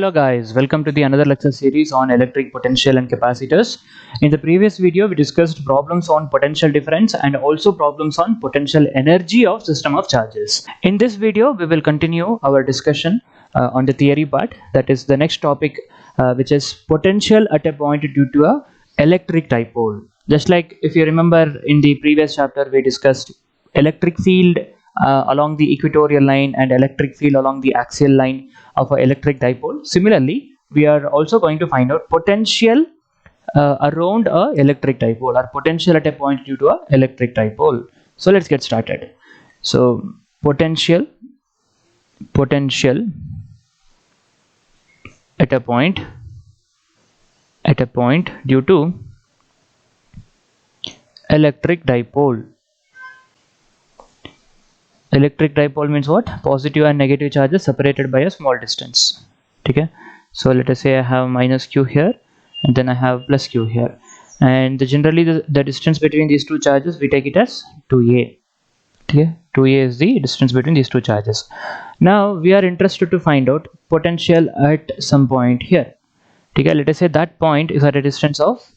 Hello guys, welcome to the another lecture series on electric potential and capacitors. In the previous video we discussed problems on potential difference and also problems on potential energy of system of charges. In this video we will continue our discussion on the theory part, that is the next topic, which is potential at a point due to a electric dipole. Just like if you remember in the previous chapter we discussed electric field along the equatorial line and electric field along the axial line of an electric dipole. Similarly, we are also going to find out potential around a electric dipole, or potential at a point due to a electric dipole. So let's get started. So potential at a point due to electric dipole. Electric dipole means what? Positive and negative charges separated by a small distance. Okay, so let us say I have minus q here and then I have plus q here, and generally the distance between these two charges we take it as 2a. Okay, 2a is the distance between these two charges. Now we are interested to find out potential at some point here. Okay, let us say that point is at a distance of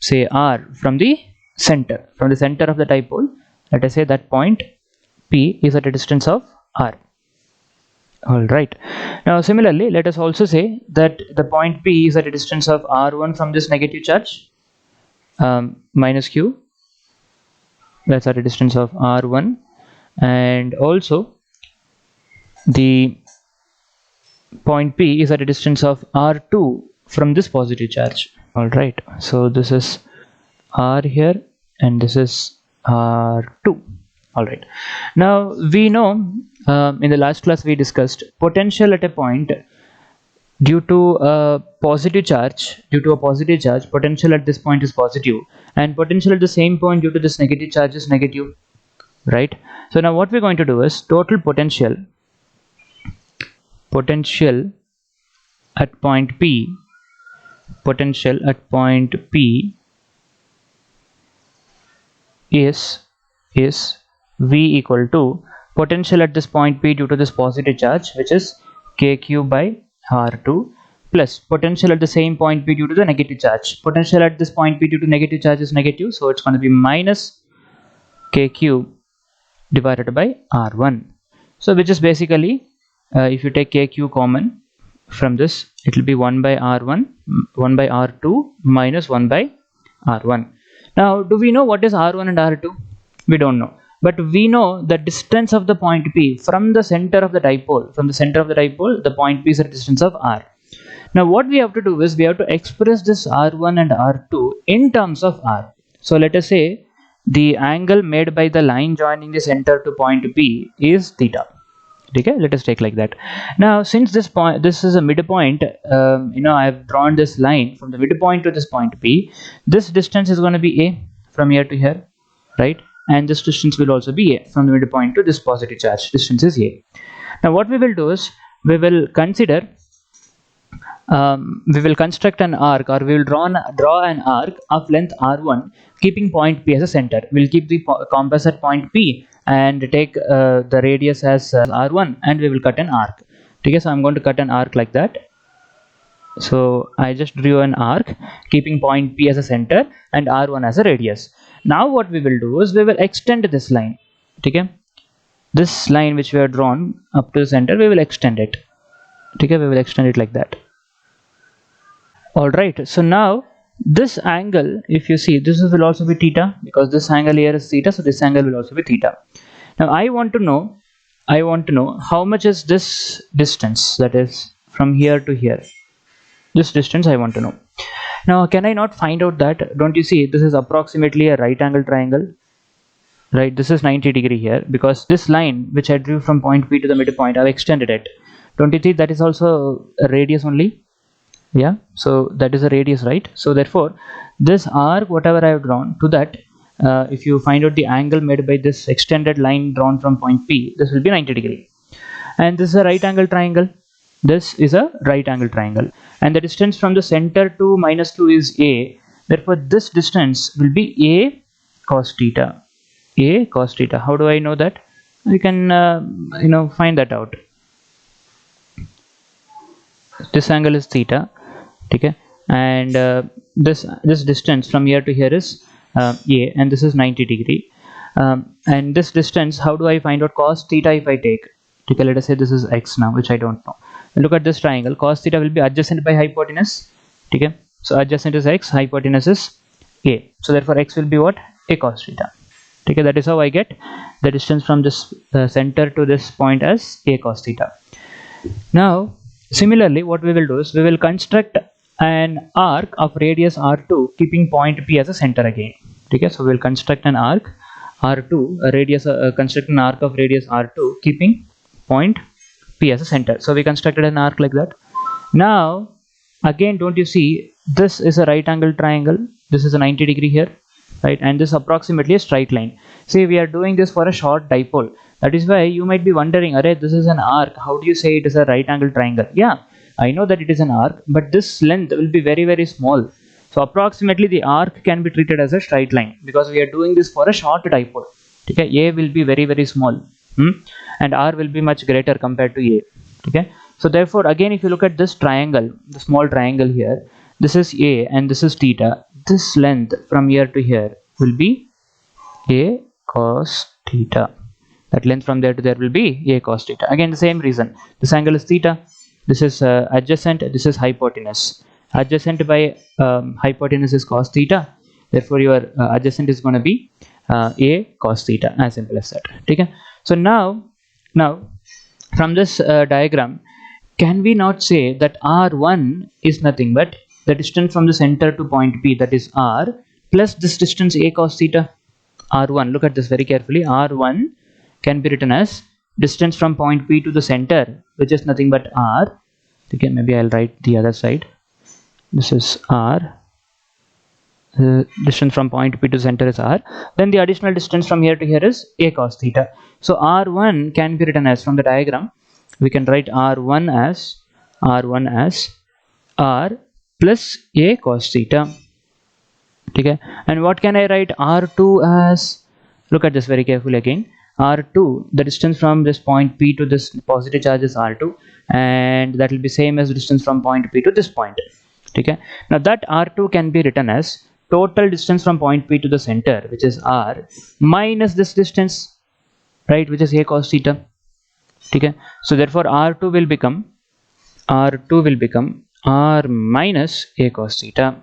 say r from the center of the dipole. Let us say that point P is at a distance of r. Alright, now similarly let us also say that the point P is at a distance of r1 from this negative charge, minus q, that's at a distance of r1, and also the point P is at a distance of r2 from this positive charge. Alright, so this is r here and this is r2. Alright, now we know in the last class we discussed potential at a point due to a positive charge. Potential at this point is positive, and potential at the same point due to this negative charge is negative, right? So now what we're going to do is total potential at point P is V equal to potential at this point P due to this positive charge, which is kq by r2, plus potential at the same point P due to the negative charge. Potential at this point P due to negative charge is negative, so it's going to be minus kq divided by r1. So which is basically, if you take kq common from this, it will be 1 by r1, 1 by r2 minus 1 by r1. Now do we know what is r1 and r2? We don't know, but we know the distance of the point P from the center of the dipole. The point P is a distance of r. Now what we have to do is we have to express this r1 and r2 in terms of r. So let us say the angle made by the line joining the center to point P is theta. Okay, let us take like that. Now since this is a midpoint, I have drawn this line from the midpoint to this point P. This distance is going to be a from here to here, right? And this distance will also be a from the midpoint to this positive charge. Distance is a. Now what we will do is we will consider we will construct an arc, or we will draw an arc of length r1 keeping point P as a center. We'll keep the compass at point P and take the radius as r1, and we will cut an arc. Okay, so I'm going to cut an arc like that. So I just drew an arc keeping point P as a center and r1 as a radius. Now what we will do is we will extend this line. Okay, this line which we have drawn up to the center, we will extend it. Okay, we will extend it like that. Alright, so now this angle, if you see, this will also be theta, because this angle here is theta, so this angle will also be theta. Now I want to know how much is this distance, that is from here to here. This distance I want to know. Now can I not find out that? Don't you see this is approximately a right angle triangle, right? This is 90 degree here, because this line which I drew from point P to the midpoint, I've extended it. Don't you think that is also a radius only? Yeah, so that is a radius, right? So therefore this arc whatever I have drawn to that, if you find out the angle made by this extended line drawn from point P, this will be 90 degree. And this is a right angle triangle. This is a right angle triangle, and the distance from the center to minus 2 is a. Therefore this distance will be a cos theta. How do I know that? You can find that out. this angle is theta, okay, and this distance from here to here is a, and this is 90 degree, and this distance, how do I find out cos theta if I take, okay, let us say this is x now, which I don't know. Look at this triangle, cos theta will be adjacent by hypotenuse, okay, so adjacent is x, hypotenuse is a, so therefore x will be what, a cos theta, okay. That is how I get the distance from this center to this point as a cos theta. Now similarly what we will do is we will construct an arc of radius r2 keeping point p as a center again, okay. So we will construct an arc r2, a radius construct an arc of radius r2 keeping point p as a center. So we constructed an arc like that. Now again, don't you see, this is a right angle triangle, this is a 90 degree here, right, and this is approximately a straight line. See, we are doing this for a short dipole. That is why you might be wondering, array, this is an arc, how do you say it is a right angle triangle? Yeah, I know that it is an arc, but this length will be very, very small. So approximately the arc can be treated as a straight line because we are doing this for a short dipole, okay. A will be very, very small, and r will be much greater compared to a, okay. So therefore again, if you look at this triangle, the small triangle here, this is a and this is theta, this length from here to here will be a cos theta, that length from there to there will be a cos theta. Again the same reason, this angle is theta, this is adjacent, this is hypotenuse, adjacent by hypotenuse is cos theta, therefore your adjacent is going to be a cos theta, as simple as that, okay. So now from this diagram, can we not say that r1 is nothing but the distance from the center to point p, that is r, plus this distance a cos theta, r1, look at this very carefully, r1 can be written as distance from point p to the center, which is nothing but r, okay. Maybe I'll write the other side, this is r, distance from point p to center is r, then the additional distance from here to here is a cos theta. So r1 can be written as, from the diagram we can write r1 as r plus a cos theta, okay. And what can I write r2 as? Look at this very carefully again, r2, the distance from this point p to this positive charge is r2, and that will be same as distance from point p to this point, okay. Now that r2 can be written as total distance from point p to the center, which is r, minus this distance, right, which is a cos theta, okay. So therefore r2 will become r minus a cos theta,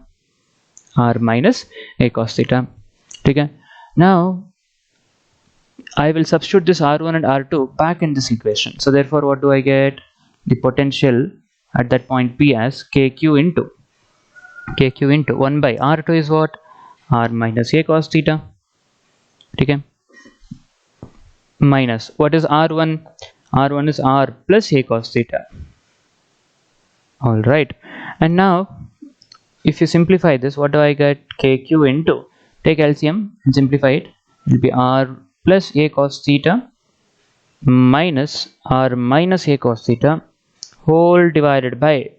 okay. Now I will substitute this r1 and r2 back in this equation. So therefore what do I get? The potential at that point p as kq into 1 by r2 is what? R minus a cos theta, okay, minus what is r1? R1 is r plus a cos theta, all right. And now if you simplify this, what do I get? Kq into, take LCM and simplify it, it will be r plus a cos theta minus r minus a cos theta whole divided by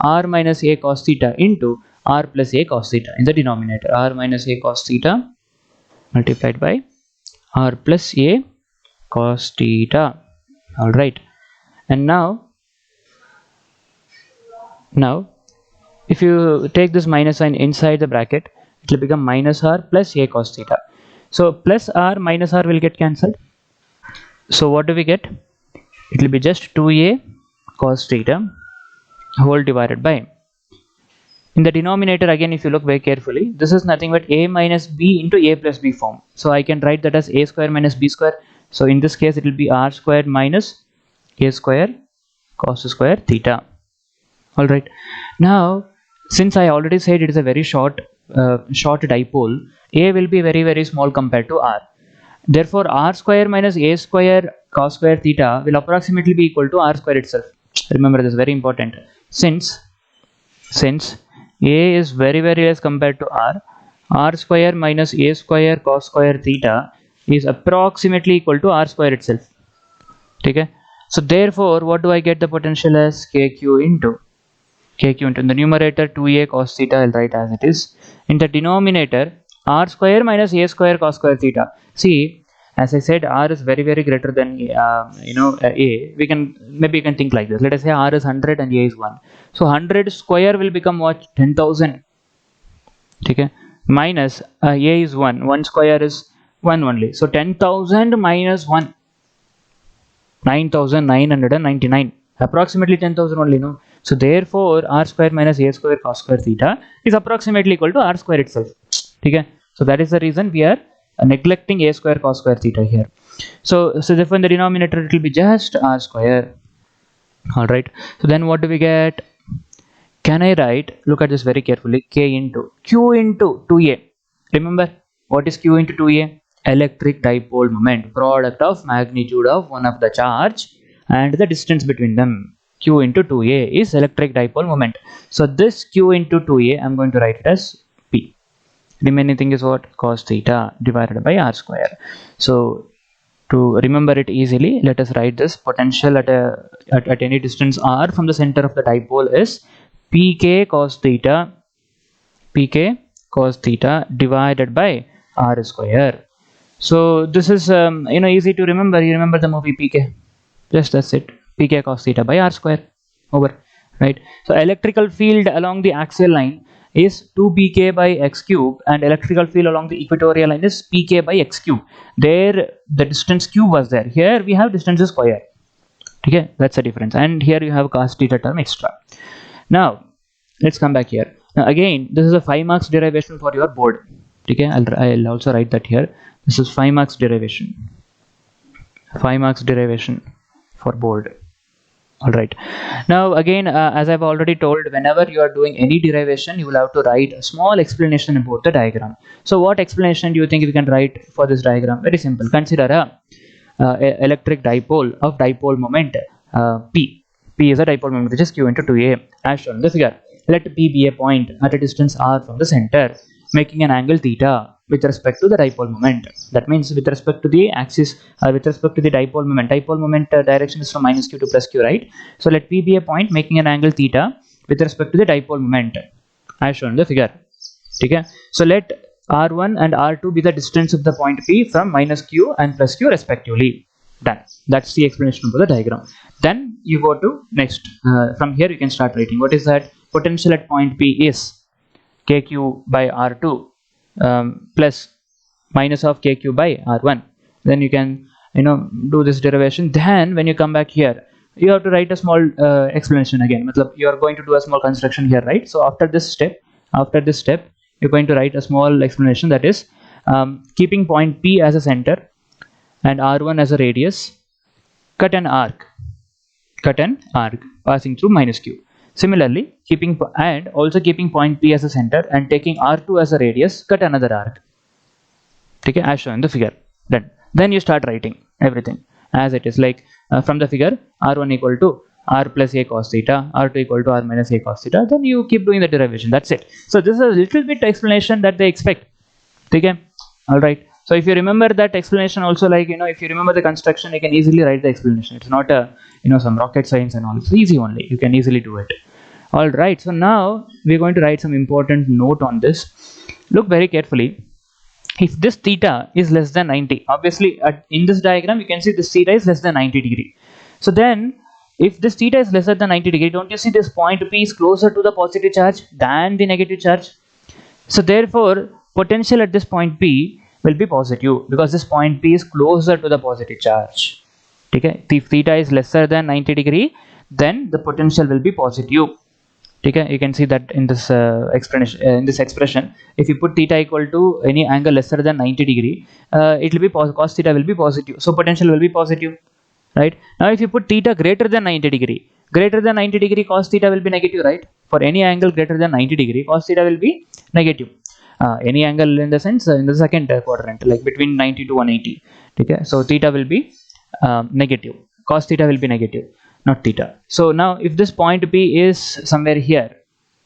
r minus a cos theta into r plus a cos theta in the denominator, r minus a cos theta multiplied by r plus a cos theta, all right. And now if you take this minus sign inside the bracket, it will become minus r plus a cos theta. So plus r minus r will get cancelled, so what do we get? It will be just 2a cos theta whole divided by, in the denominator again if you look very carefully, this is nothing but a minus b into a plus b form, so I can write that as a square minus b square. So in this case it will be r squared minus a square cos square theta, all right. Now since I already said it is a very short dipole, a will be very, very small compared to r, therefore r square minus a square cos square theta will approximately be equal to r square itself. Remember this, very important, since a is very, very less compared to r square minus a square cos square theta is approximately equal to r square itself, okay. So therefore what do I get the potential as? kq into in the numerator 2a cos theta I'll write as it is, in the denominator r square minus a square cos square theta. See, as I said, r is very greater than a. We can maybe you can think like this. Let us say r is 100 and a is 1. So 100 square will become what? 10,000. Okay, minus a is 1. 1 square is 1 only. So 10,000 minus 1, 9,999, approximately 10,000 only, no? So therefore r square minus a square cos square theta is approximately equal to r square itself. Okay, so that is the reason we are neglecting a square cos square theta here. So therefore in the denominator it will be just r square. All right, so then what do we get? Can I write, look at this very carefully, k into q into 2a. Remember what is q into 2a? Electric dipole moment, product of magnitude of one of the charge and the distance between them. Q into 2a is electric dipole moment. So this q into 2a, I'm going to write it as p. Remaining thing is what? Cos theta divided by r square. So to remember it easily, let us write this. Potential at any distance r from the center of the dipole is pk cos theta divided by r square. So this is easy to remember. You remember the movie PK, just that's it. PK cos theta by r square, over, right? So electrical field along the axial line is 2pk by x cube, and electrical field along the equatorial line is pk by x cube. There the distance q was there, here we have distance square. Okay, that's the difference. And here you have cos theta term extra. Now let's come back here. Now again, this is a 5 marks derivation for your board. Okay, I'll also write that here. This is 5 marks derivation. 5 marks derivation for board. All right. Now again, as I've already told, whenever you are doing any derivation, you will have to write a small explanation about the diagram. So what explanation do you think we can write for this diagram? Very simple. Consider a electric dipole of dipole moment p. P is a dipole moment which is q into 2a as shown in the figure. Let p be a point at a distance r from the center, making an angle theta with respect to the dipole moment. That means with respect to the axis, or with respect to the dipole moment. Dipole moment direction is from minus q to plus q, right? So let p be a point making an angle theta with respect to the dipole moment as shown in the figure. Okay, so let r1 and r2 be the distance of the point p from minus q and plus q respectively. Done. That's the explanation for the diagram. Then you go to next. From here you can start writing. What is that? Potential at point p is kq by r2 plus minus of kq by r1. Then you can do this derivation. Then when you come back here, you have to write a small explanation again. You are going to do a small construction here, right? So after this step you're going to write a small explanation, that is keeping point p as a center and r1 as a radius, cut an arc passing through minus q. Similarly, keeping point P as a center and taking R2 as a radius, cut another arc. Okay, as shown in the figure. Then you start writing everything as it is, like from the figure, R1 equal to r plus a cos theta, R2 equal to r minus a cos theta. Then you keep doing the derivation. That's it. So this is a little bit explanation that they expect. Okay, all right. So if you remember that explanation also, like if you remember the construction, you can easily write the explanation. It's not a some rocket science and all. It's easy only. You can easily do it. All right. So now we're going to write some important note on this. Look very carefully. If this theta is less than 90, obviously in this diagram you can see this theta is less than 90 degree. So then if this theta is lesser than 90 degree, don't you see this point P is closer to the positive charge than the negative charge? So therefore potential at this point P will be positive because this point P is closer to the positive charge. Okay, if theta is lesser than 90 degree, then the potential will be positive. Okay, you can see that in this expression, if you put theta equal to any angle lesser than 90 degree, it will be cos theta will be positive, so potential will be positive, right? Now if you put theta greater than 90 degree, cos theta will be negative, right? For any angle greater than 90 degree, cos theta will be negative. Any angle in the sense in the second quadrant, like between 90 to 180. Okay, so theta will be negative, cos theta will be negative, not theta. So now if this point P is somewhere here,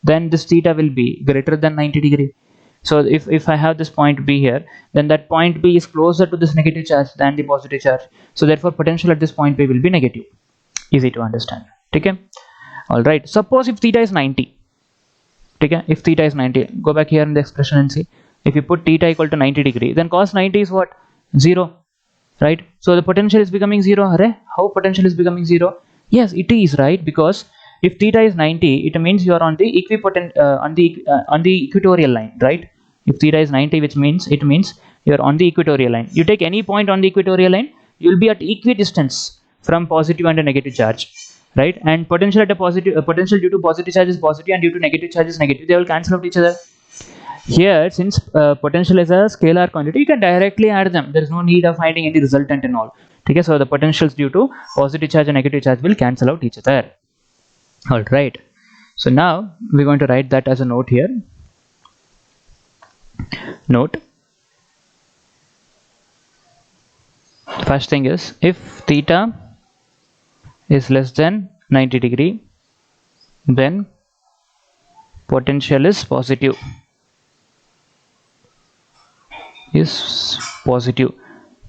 then this theta will be greater than 90 degree. So if I have this point P here, then that point P is closer to this negative charge than the positive charge. So therefore potential at this point P will be negative. Easy to understand. Okay, all right. Suppose if theta is 90. Okay, if theta is 90, go back here in the expression and see. If you put theta equal to 90 degree, then cos 90 is what? 0. right? So the potential is becoming zero. How potential is becoming zero? Yes, it is, right? Because if theta is 90, it means you are on the on the equatorial line, right? If theta is 90, which means it means you are on the equatorial line. You take any point on the equatorial line, you will be at equidistance from positive and a negative charge, right? And potential at a positive potential due to positive charge is positive and due to negative charge is negative. They will cancel out each other. Here, since potential is a scalar quantity, you can directly add them. There is no need of finding any resultant and all. Okay, so the potentials due to positive charge and negative charge will cancel out each other. All right. So now we're going to write that as a note here. Note. First thing is, if theta is less than 90 degree, then potential is positive.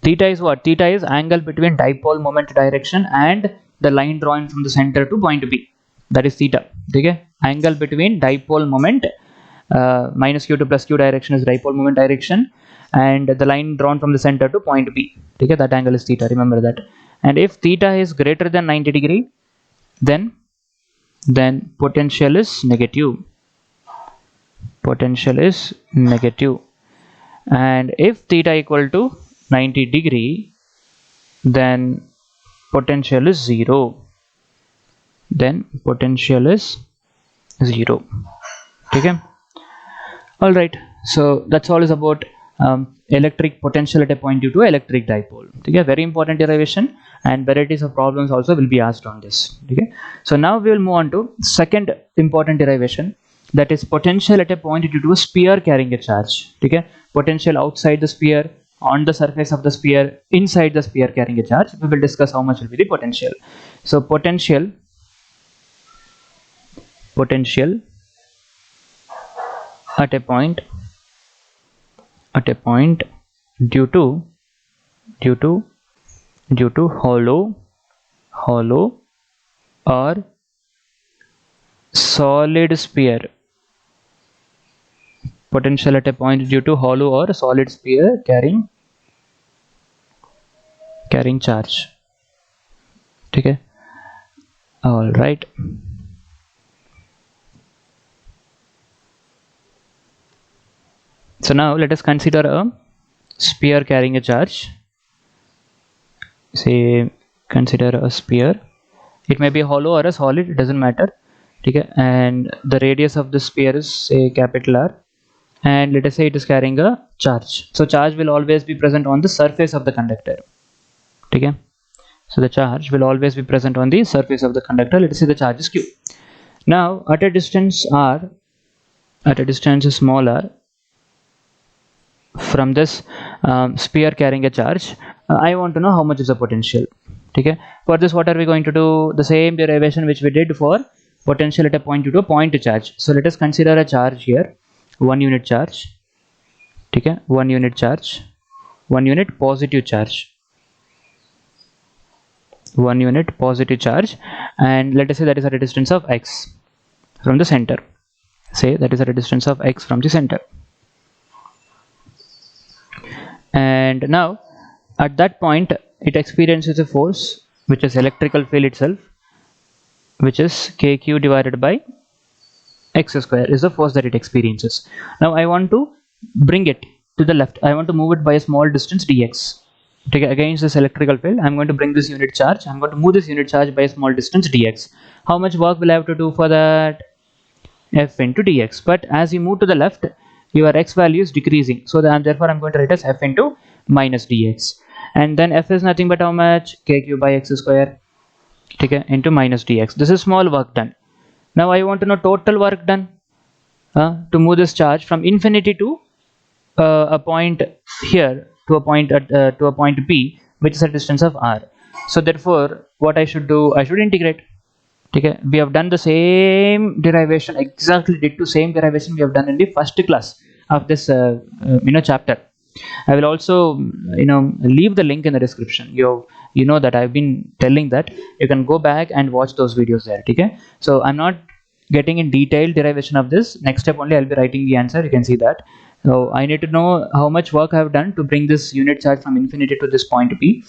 Theta is what? Theta is angle between dipole moment direction and the line drawn from the center to point B. That is theta. Okay? Angle between dipole moment minus q to plus q direction is dipole moment direction, and the line drawn from the center to point B. Okay? That angle is theta. Remember that. And if theta is greater than 90 degree, then potential is negative. Potential is negative. And if theta equal to 90 degree, then potential is zero. Then potential is zero. Okay. All right. So that's all is about electric potential at a point due to electric dipole. Okay. Very important derivation, and varieties of problems also will be asked on this. Okay. So now we will move on to second important derivation, that is potential at a point due to a sphere carrying a charge. Okay. Potential outside the sphere, on the surface of the sphere, inside the sphere carrying a charge. We will discuss how much will be the potential. So potential at a point due to hollow or solid sphere. Potential at a point due to hollow or solid sphere carrying charge. Okay. All right. So now let us consider a sphere carrying a charge. Say consider a sphere. It may be hollow or a solid, it doesn't matter. Okay. And the radius of the sphere is say capital R, and let us say it is carrying a charge. So charge will always be present on the surface of the conductor. Okay. So the charge will always be present on the surface of the conductor. Let us say the charge is Q. Now at a distance R, at a distance small r from this sphere carrying a charge, I want to know how much is the potential. Okay. For this, what are we going to do? The same derivation which we did for potential at a point due to a point charge. So let us consider a charge here, 1 unit charge. Okay. 1 unit charge, 1 unit positive charge, 1 unit positive charge, and let us say that is at a distance of x from the center. Say that is at a distance of x from the center. And now at that point it experiences a force which is electrical field itself, which is kq divided by x square is the force that it experiences. Now I want to bring it to the left. I want to move it by a small distance dx. Okay, against this electrical field, I'm going to bring this unit charge. I'm going to move this unit charge by a small distance dx. How much work will I have to do for that? F into dx. But as you move to the left, your x value is decreasing. So therefore I'm going to write as f into minus dx. And then f is nothing but how much? Kq by x square. Okay, into minus dx. This is small work done. Now I want to know total work done to move this charge from infinity to a point here to a point P, which is a distance of r. So therefore what I should do, I should integrate. Okay, we have done the same derivation, exactly did to same derivation we have done in the first class of this chapter. I will also leave the link in the description. You know that I've been telling that you can go back and watch those videos there. Okay, so I'm not getting in detailed derivation of this. Next step only I'll be writing the answer. You can see that. So I need to know how much work I have done to bring this unit charge from infinity to this point P.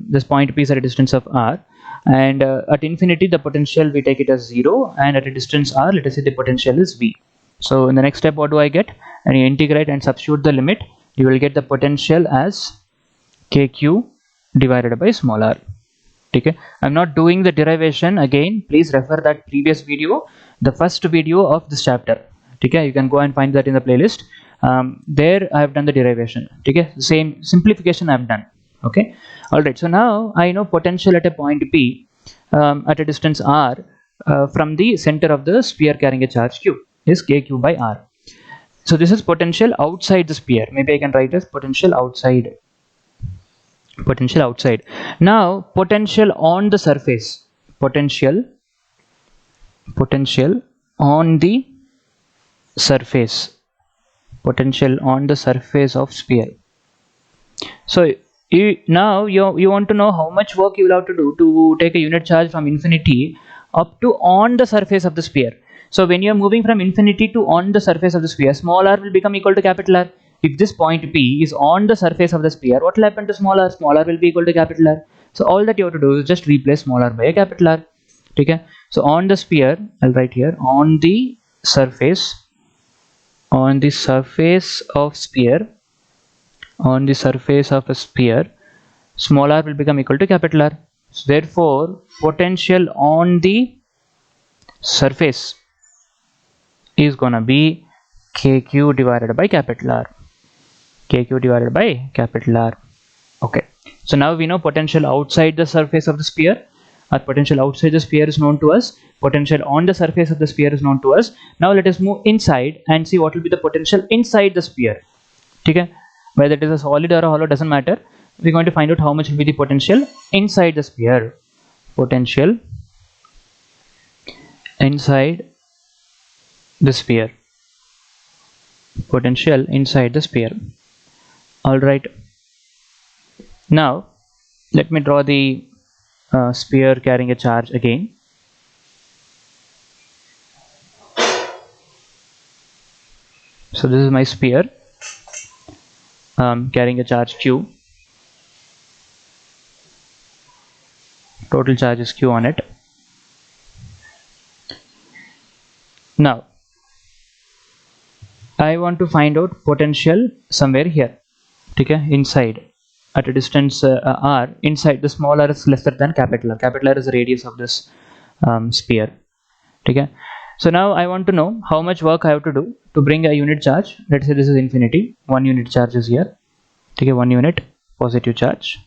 This point P is at a distance of r, and at infinity the potential we take it as 0, and at a distance r, let us say the potential is V. So in the next step, what do I get? And you integrate and substitute the limit, you will get the potential as kq divided by small r. Okay, I'm not doing the derivation again. Please refer that previous video, the first video of this chapter. Okay, you can go and find that in the playlist. There I have done the derivation. Okay, same simplification I have done. Okay, all right. So now I know potential at a point P at a distance r from the center of the sphere carrying a charge q is kq by r. So this is potential outside the sphere. Maybe I can write as potential outside. Potential outside. Now potential on the surface. Potential on the surface. Potential on the surface of sphere. So now you want to know how much work you will have to do to take a unit charge from infinity up to on the surface of the sphere. So when you are moving from infinity to on the surface of the sphere, small r will become equal to capital R. If this point P is on the surface of the sphere, what will happen to small r? Small r will be equal to capital R. So all that you have to do is just replace small r by a capital R. Okay. So on the sphere, I'll write here on the surface of sphere, on the surface of a sphere, small r will become equal to capital R. So therefore, potential on the surface is gonna be kq divided by capital R. Kq divided by capital R. Okay. So now we know potential outside the surface of the sphere. Our potential outside the sphere is known to us. Potential on the surface of the sphere is known to us. Now let us move inside and see what will be the potential inside the sphere. Okay. Whether it is a solid or a hollow doesn't matter. We're going to find out how much will be the potential inside the sphere. Potential inside the sphere. Potential inside the sphere. All right. Now let me draw the sphere carrying a charge again. So this is my sphere carrying a charge q. Total charge is q on it. Now I want to find out potential somewhere here. Okay, inside at a distance r, inside the small r is lesser than capital R. Capital R is the radius of this sphere. Okay, so now I want to know how much work I have to do to bring a unit charge. Let's say this is infinity. 1 unit charge is here. Okay, 1 unit positive charge.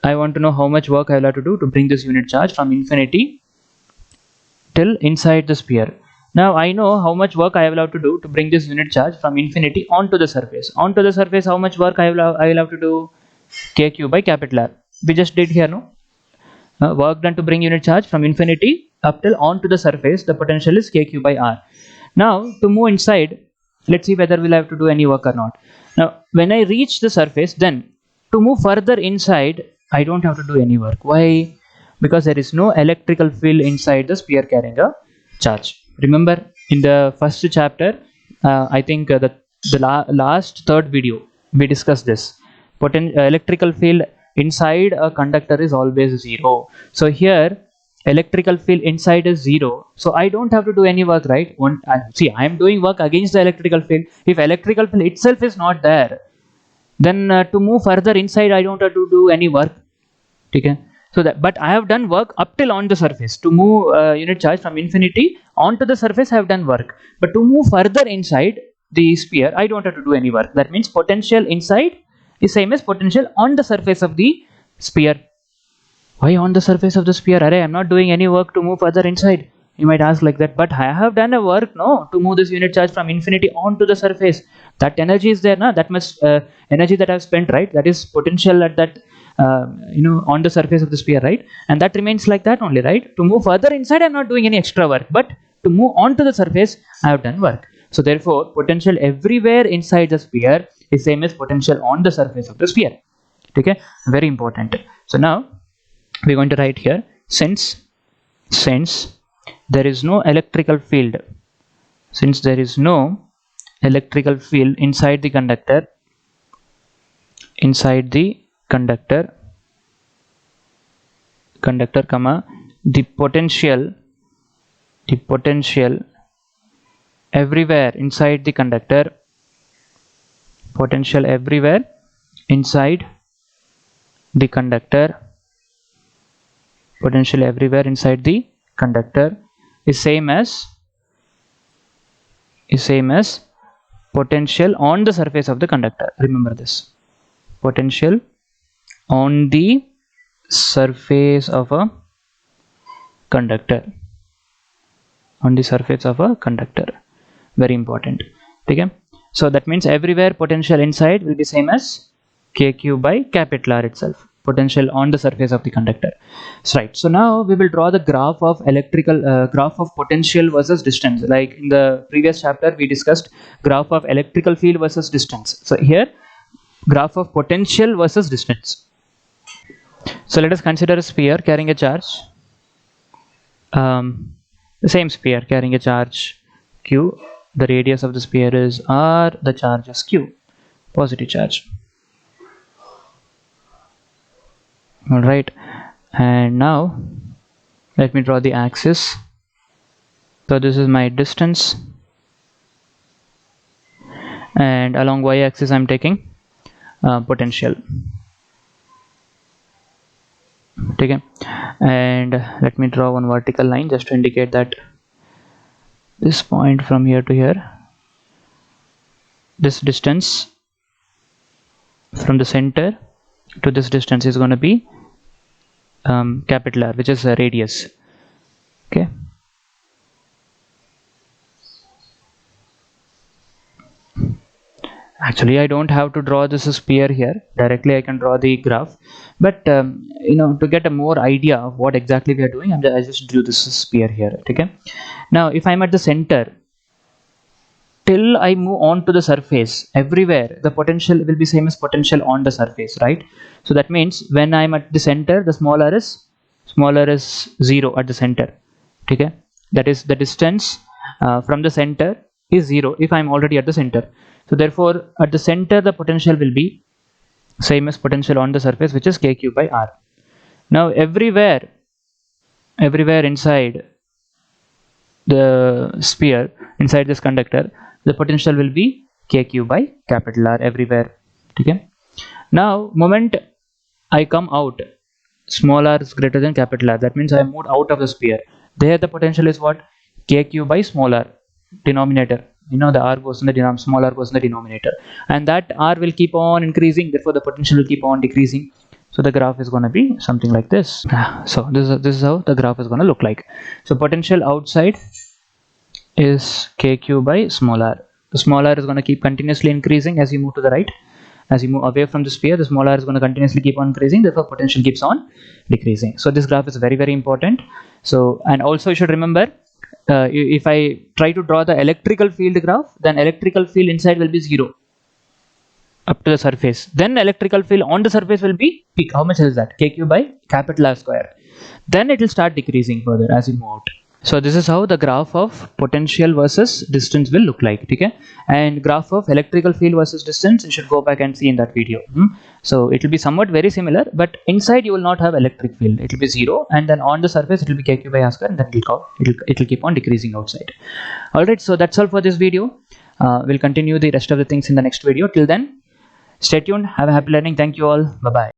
I want to know how much work I will have to do to bring this unit charge from infinity till inside the sphere. Now I know how much work I will have to do to bring this unit charge from infinity onto the surface. Onto the surface, how much work I will have to do? Kq by capital R. We just did here, no? Work done to bring unit charge from infinity up till onto the surface. The potential is kq by r. Now to move inside, let's see whether we'll have to do any work or not. Now when I reach the surface, then to move further inside, I don't have to do any work. Why? Because there is no electrical field inside the sphere carrying a charge. Remember in the first chapter, I think the last third video we discussed this. Electrical field inside a conductor is always 0. So here electrical field inside is 0. So I don't have to do any work, right? See, I am doing work against the electrical field. If electrical field itself is not there, then to move further inside I don't have to do any work. Okay. So that, but I have done work up till on the surface. To move unit charge from infinity onto the surface I have done work, but to move further inside the sphere I don't have to do any work. That means potential inside is same as potential on the surface of the sphere. Why on the surface of the sphere? Array, I'm not doing any work to move further inside. You might ask like that, but I have done a work, no, to move this unit charge from infinity onto the surface. That energy is there, na? That much energy that I've spent, right? That is potential at that on the surface of the sphere, right? And that remains like that only, right? To move further inside I'm not doing any extra work, but to move onto the surface I have done work. So therefore potential everywhere inside the sphere is same as potential on the surface of the sphere. Okay, very important. So now we're going to write here, since there is no electrical field, since there is no electrical field inside the conductor comma the potential everywhere inside the conductor is same as potential on the surface of the conductor. Remember this, potential on the surface of a conductor, very important. Okay, so that means everywhere potential inside will be same as kq by capital R itself, potential on the surface of the conductor. Right, so now we will draw the graph of graph of potential versus distance. Like in the previous chapter we discussed graph of electrical field versus distance. So here graph of potential versus distance. So let us consider a sphere carrying a charge, the same sphere carrying a charge q. The radius of the sphere is r, the charge is q, positive charge. All right, and now let me draw the axis. So this is my distance, and along y-axis I'm taking potential. Okay, and let me draw one vertical line just to indicate that this point from here to here, this distance from the center to this distance is going to be capital R, which is a radius. Okay, actually I don't have to draw this sphere here directly, I can draw the graph, but you know, to get a more idea of what exactly we are doing, I just drew this sphere here. Okay, now if I'm at the center, till I move on to the surface, everywhere the potential will be same as potential on the surface, right? So that means when I'm at the center, the smaller is 0 at the center. Okay, that is the distance from the center is 0 if I'm already at the center. So therefore at the center the potential will be same as potential on the surface, which is kq by r. Now everywhere inside the sphere, inside this conductor, the potential will be kq by capital R everywhere. Okay, now moment I come out, small r is greater than capital R, that means I moved out of the sphere. There the potential is what? kq by small r, denominator, you know, the r goes in the denominator, small r goes in the denominator, and that r will keep on increasing, therefore the potential will keep on decreasing. So the graph is going to be something like this. So this is how the graph is going to look like. So potential outside is kq by small r. The small r is going to keep continuously increasing as you move to the right. As you move away from the sphere, the small r is going to continuously keep on increasing, therefore potential keeps on decreasing. So this graph is very, very important. So, and also you should remember, if I try to draw the electrical field graph, then electrical field inside will be 0 up to the surface. Then electrical field on the surface will be peak. How much is that? kq by capital R square. Then it will start decreasing further as you move out. So this is how the graph of potential versus distance will look like. Okay, and graph of electrical field versus distance, you should go back and see in that video. So it will be somewhat very similar, but inside you will not have electric field, it will be 0, and then on the surface it will be kq by r square, and then it will keep on decreasing outside. All right, so that's all for this video. We'll continue the rest of the things in the next video. Till then, stay tuned, have a happy learning. Thank you all, bye bye.